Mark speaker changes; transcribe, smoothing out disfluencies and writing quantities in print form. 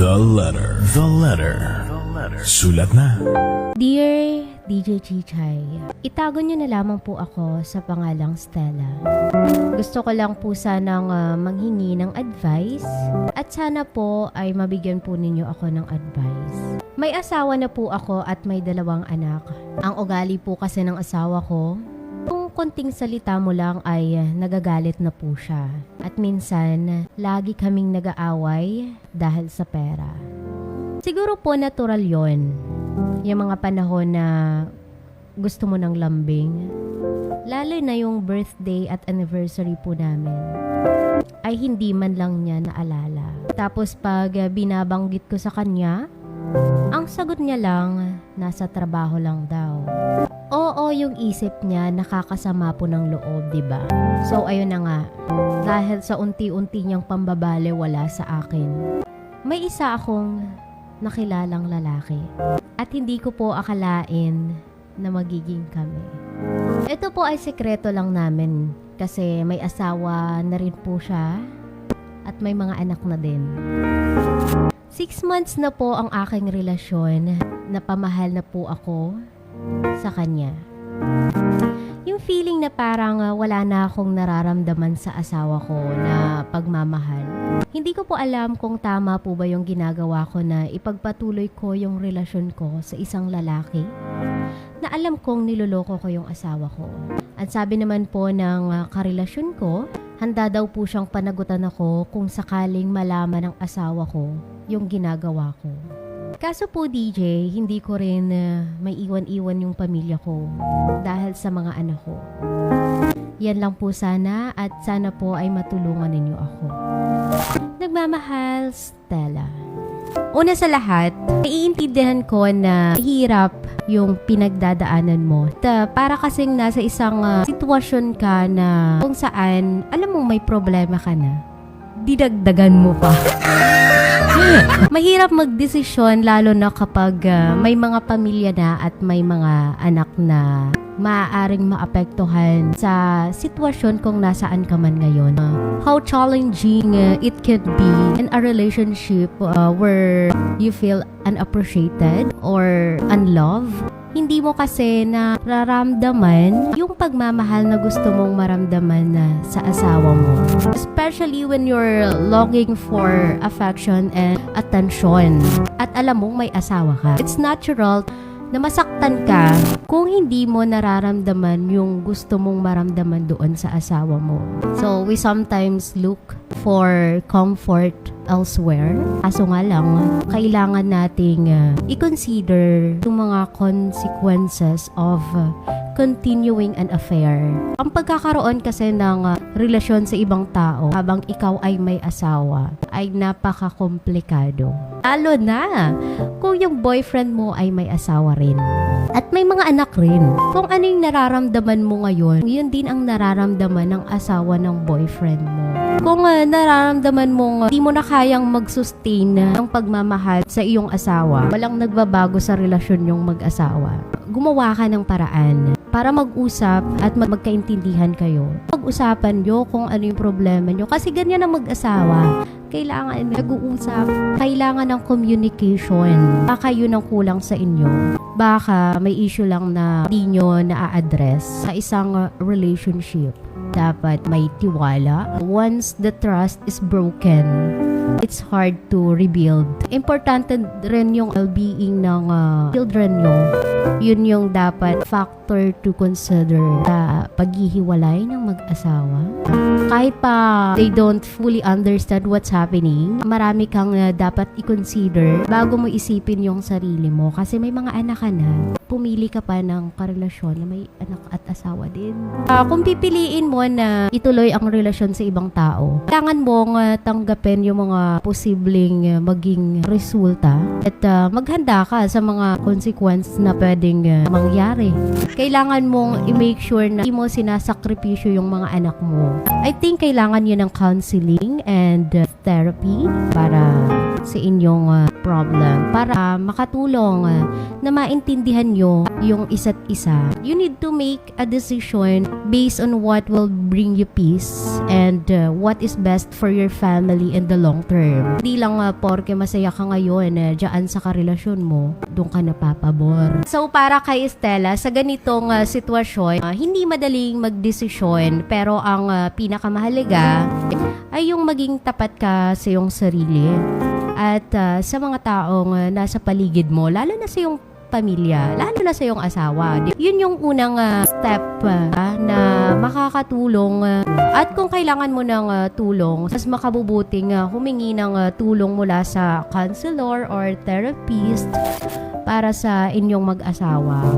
Speaker 1: The letter. The letter. Sulat na.
Speaker 2: Dear DJ Chichay, itago niyo na lamang po ako sa pangalang Stella. Gusto ko lang po sanang manghingi ng advice at sana po ay mabigyan po ninyo ako ng advice. May asawa na po ako at may 2 anak. Ang ugali po kasi ng asawa ko, kung konting salita mo lang ay nagagalit na po siya. At minsan, lagi kaming nag-aaway dahil sa pera. Siguro po natural yon. Yung mga panahon na gusto mo ng lambing, lalo na yung birthday at anniversary po namin, ay hindi man lang niya naalala. Tapos pag binabanggit ko sa kanya, ang sagot niya lang, nasa trabaho lang daw. Oo, yung isip niya nakakasama po ng loob, diba? So ayun na nga, dahil sa unti-unti niyang pambabale wala sa akin, may isa akong nakilalang lalaki. At hindi ko po akalain na magiging kami. Ito po ay sekreto lang namin kasi may asawa na rin po siya at may mga anak na din. 6 months na po ang aking relasyon, napamahal na po ako sa kanya. Yung feeling na parang wala na akong nararamdaman sa asawa ko na pagmamahal. Hindi ko po alam kung tama po ba yung ginagawa ko na ipagpatuloy ko yung relasyon ko sa isang lalaki na alam kong niloloko ko yung asawa ko. At sabi naman po ng karelasyon ko, handa daw po siyang panagutan ako kung sakaling malaman ng asawa ko yung ginagawa ko. Kaso po DJ, hindi ko rin may iwan-iwan yung pamilya ko dahil sa mga anak ko. Yan lang po sana at sana po ay matulungan ninyo ako. Nagmamahal, Stella. Una sa lahat, naiintindihan ko na hirap yung pinagdadaanan mo. Para kasing nasa isang sitwasyon ka na kung saan, alam mo may problema ka na, didagdagan mo pa. Mahirap magdesisyon lalo na kapag may mga pamilya na at may mga anak na maaaring maapektuhan sa sitwasyon kung nasaan ka man ngayon. How challenging it can be in a relationship where you feel unappreciated or unloved. Hindi mo kasi nararamdaman yung pagmamahal na gusto mong maramdaman sa asawa mo. Especially when you're longing for affection and attention. At alam mong may asawa ka. It's natural na masaktan ka kung hindi mo nararamdaman yung gusto mong maramdaman doon sa asawa mo. So, we sometimes look for comfort elsewhere. Kaso nga lang, kailangan nating i-consider yung mga consequences of continuing an affair. Ang pagkakaroon kasi ng relasyon sa ibang tao habang ikaw ay may asawa ay napaka-komplikado. Lalo na kung yung boyfriend mo ay may asawa rin. At may mga anak rin. Kung ano yung nararamdaman mo ngayon, yun din ang nararamdaman ng asawa ng boyfriend mo. Kung nararamdaman mong di mo na kayang mag-sustain ng pagmamahal sa iyong asawa, walang nagbabago sa relasyon yung mag-asawa, gumawa ka ng paraan para mag-usap at magkaintindihan kayo. Pag-usapan nyo kung ano yung problema nyo. Kasi ganyan ang mag-asawa. Kailangan nag-uusap. Kailangan ng communication. Baka yun ang kulang sa inyo. Baka may issue lang na di nyo na-address sa isang relationship. Dapat may tiwala. Once the trust is broken, it's hard to rebuild. Importante rin yung well-being ng children nyo. Yun yung dapat factor to consider sa paghihiwalay ng mag-asawa. Kahit pa they don't fully understand what's happening, marami kang dapat i-consider bago mo isipin yung sarili mo. Kasi may mga anak ka na, pumili ka pa ng karelasyon na may anak at asawa din. Kung pipiliin mo na ituloy ang relasyon sa ibang tao, kailangan mong tanggapin yung mga posibleng maging resulta at maghanda ka sa mga consequence na pwedeng mangyari. Kailangan mong i-make sure na hindi mo sinasakripisyo yung mga anak mo. I think kailangan yun ng counseling and therapy para sa inyong problem para makatulong na maintindihan nyo yung isa't isa. You need to make a decision based on what will bring you peace and what is best for your family in the long term. Hindi lang porke masaya ka ngayon dyan sa karelasyon mo, doon ka napapabor. So para kay Stella, sa ganitong sitwasyon, hindi madaling magdesisyon, pero ang pinakamahalaga ay yung maging tapat ka sa iyong sarili at sa mga taong nasa paligid mo, lalo na sa iyong pamilya, lalo na sa iyong asawa. Yun yung unang step na makakatulong at kung kailangan mo ng tulong, mas makabubuting humingi ng tulong mula sa counselor or therapist para sa inyong mag-asawa.